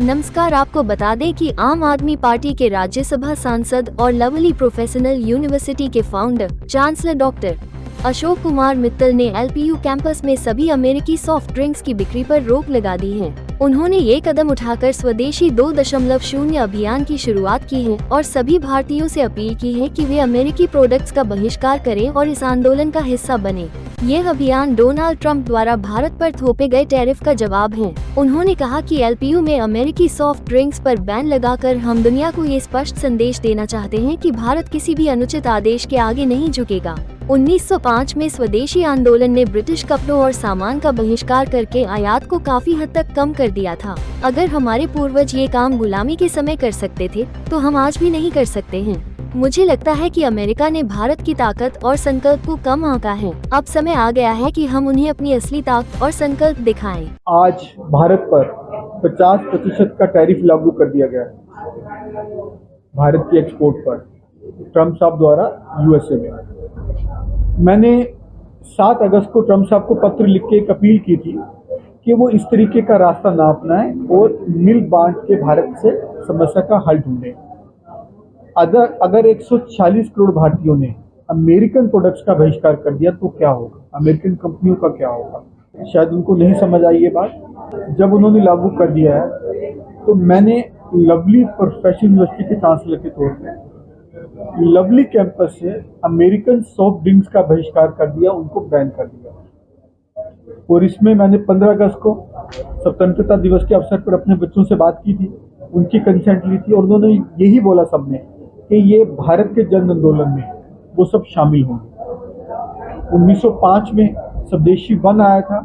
नमस्कार, आपको बता दें कि आम आदमी पार्टी के राज्यसभा सांसद और लवली प्रोफेशनल यूनिवर्सिटी के founder chancellor doctor Ashok Kumar Mittal ने एलपीयू कैंपस में सभी अमेरिकी सॉफ्ट ड्रिंक्स की बिक्री पर रोक लगा दी है। उन्होंने ये कदम उठाकर स्वदेशी 2.0 अभियान की शुरुआत की है और सभी भारतीयों से अपील की है कि वे अमेरिकी प्रोडक्ट्स का बहिष्कार करें और इस आंदोलन का हिस्सा बने। यह अभियान डोनाल्ड ट्रंप द्वारा भारत पर थोपे गए टैरिफ का जवाब है। उन्होंने कहा कि एलपीयू में अमेरिकी सॉफ्ट ड्रिंक्स पर बैन लगाकर हम दुनिया को ये स्पष्ट संदेश देना चाहते हैं कि भारत किसी भी अनुचित आदेश के आगे नहीं झुकेगा। 1905 में स्वदेशी आंदोलन ने ब्रिटिश कपड़ों और सामान का बहिष्कार करके आयात को काफी हद तक कम कर दिया था। अगर हमारे पूर्वज ये काम गुलामी के समय कर सकते थे तो हम आज भी नहीं कर सकते हैं। मुझे लगता है कि अमेरिका ने भारत की ताकत और संकल्प को कम आंका है। अब समय आ गया है कि हम उन्हें अपनी असली ताकत और संकल्प दिखाएं। आज भारत पर 50% का टैरिफ लागू कर दिया गया है भारत की एक्सपोर्ट पर ट्रंप साहब द्वारा यूएसए में। मैंने 7 अगस्त को ट्रंप साहब को पत्र लिख के एक अपील की थी कि वो इस तरीके का रास्ता ना अपनाएं और मिल बांट के भारत से समस्या का हल ढूंढें। अगर 140 करोड़ भारतीयों ने अमेरिकन प्रोडक्ट्स का बहिष्कार कर दिया तो क्या होगा, अमेरिकन कंपनियों का क्या होगा। शायद उनको नहीं समझ आई ये बात। जब उन्होंने लागू कर दिया है तो मैंने लवली प्रोफेशनल यूनिवर्सिटी के चांसलर के तौर पर लवली कैंपस से अमेरिकन सॉफ्ट ड्रिंक्स का बहिष्कार कर दिया, उनको बैन कर दिया। और इसमें मैंने 15 अगस्त को स्वतंत्रता दिवस के अवसर पर अपने बच्चों से बात की थी, उनकी कंसेंट ली थी और उन्होंने यही बोला सबने कि ये भारत के जन आंदोलन में वो सब शामिल होंगे। 1905 में स्वदेशी 1 आया था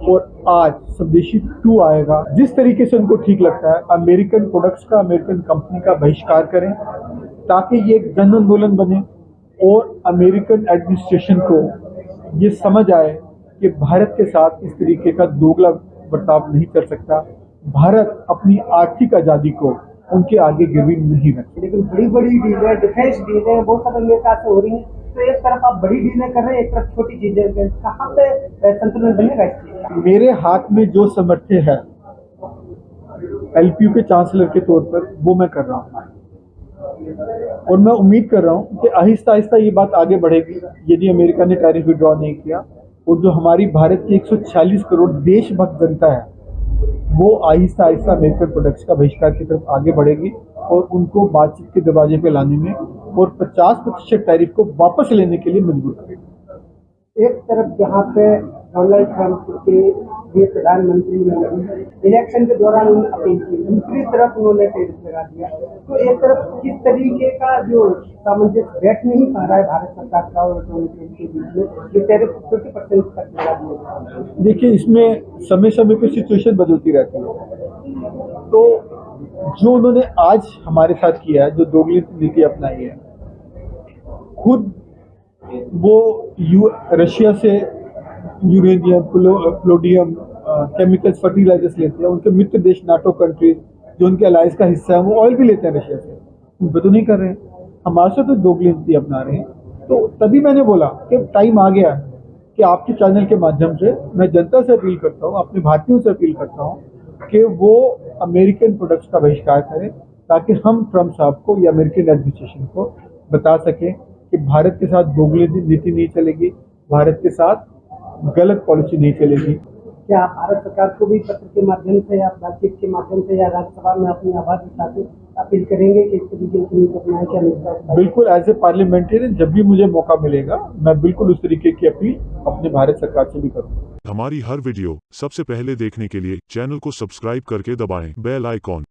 और आज स्वदेशी 2 आएगा। जिस तरीके से उनको ठीक लगता है अमेरिकन प्रोडक्ट्स का, अमेरिकन कंपनी का बहिष्कार करें ताकि ये एक जन आंदोलन बने और अमेरिकन एडमिनिस्ट्रेशन को ये समझ आए कि भारत के साथ इस तरीके का दोगला बर्ताव नहीं कर सकता। भारत अपनी आर्थिक आज़ादी को उनके आगे गिरवी नहीं रखता। लेकिन बड़ी बड़ी डीलें, डिफेंस डीलें बहुत सारे अमेरिका से हो रही हैं, तो एक तरफ आप बड़ी डीलें कर रहे हैं, एक तरफ छोटी चीजें, कहाँ पे संतुलन बनेगा इसलिए? मेरे हाथ में जो सामर्थ्य है एलपीयू के चांसलर के तौर पर वो मैं कर रहा हूँ और मैं उम्मीद कर रहा हूँ कि आहिस्ता आहिस्ता ये बात आगे बढ़ेगी यदि अमेरिका ने टैरिफ विड्रॉ नहीं किया और जो हमारी भारत की 140 करोड़ देशभक्त जनता है वो आहिस्ता आहिस्ता अमेरिकन प्रोडक्ट्स का बहिष्कार की तरफ आगे बढ़ेगी और उनको बातचीत के दरवाजे पे लाने में और 50% टैरिफ को वापस लेने के लिए मजबूर करेगी। एक तरफ जहाँ पे डोनाल्ड ट्रंप के ये प्रधानमंत्री ने इलेक्शन के दौरान उन्होंने अपील की, दूसरी तरफ उन्होंने टैरिफ लगा दिया, तो एक तरफ किस तरीके का जो सामंजस्य बैठ नहीं पा रहा है भारत सरकार का और डोनाल्ड ट्रंप के बीच में, जो टैरिफ 50% तक लगा दिया। देखिए, इसमें समय समय पर सिचुएशन बदलती रहती है। तो जो उन्होंने आज हमारे साथ किया है, जो दोगली नीति अपनाई है, खुद वो रशिया से यूरेनियम, प्लोडियम, केमिकल्स, फर्टिलाइजर्स लेते हैं। उनके मित्र देश नाटो कंट्रीज जो उनके अलायंस का हिस्सा है वो ऑयल भी लेते हैं रशिया से, उन पर तो नहीं कर रहे हैं। हमारे से तो दोगली नीति अपना रहे हैं। तो तभी मैंने बोला कि टाइम आ गया कि आपके चैनल के माध्यम से मैं जनता से अपील करता हूँ, अपने भारतीयों से अपील करता हूँ कि वो अमेरिकन प्रोडक्ट्स का बहिष्कार करें ताकि हम ट्रंप साहब को या अमेरिकन एडमिनिस्ट्रेशन को बता सकें कि भारत के साथ दोगली नीति नहीं चलेगी, भारत के साथ गलत पॉलिसी नहीं चलेगी। क्या भारत सरकार को भी पत्र के माध्यम से या बातचीत के माध्यम से या राज्यसभा में अपनी आवाज उठाकर अपील करेंगे कि इस तरीके की नीति अपनाएं? क्या अमेरिका? बिल्कुल, एज ए पार्लियामेंटेरियन जब भी मुझे मौका मिलेगा मैं बिल्कुल उस तरीके की अपील अपने भारत सरकार से भी करूँगा। हमारी हर वीडियो सबसे पहले देखने के लिए चैनल को सब्सक्राइब करके दबाएं बेल आइकॉन।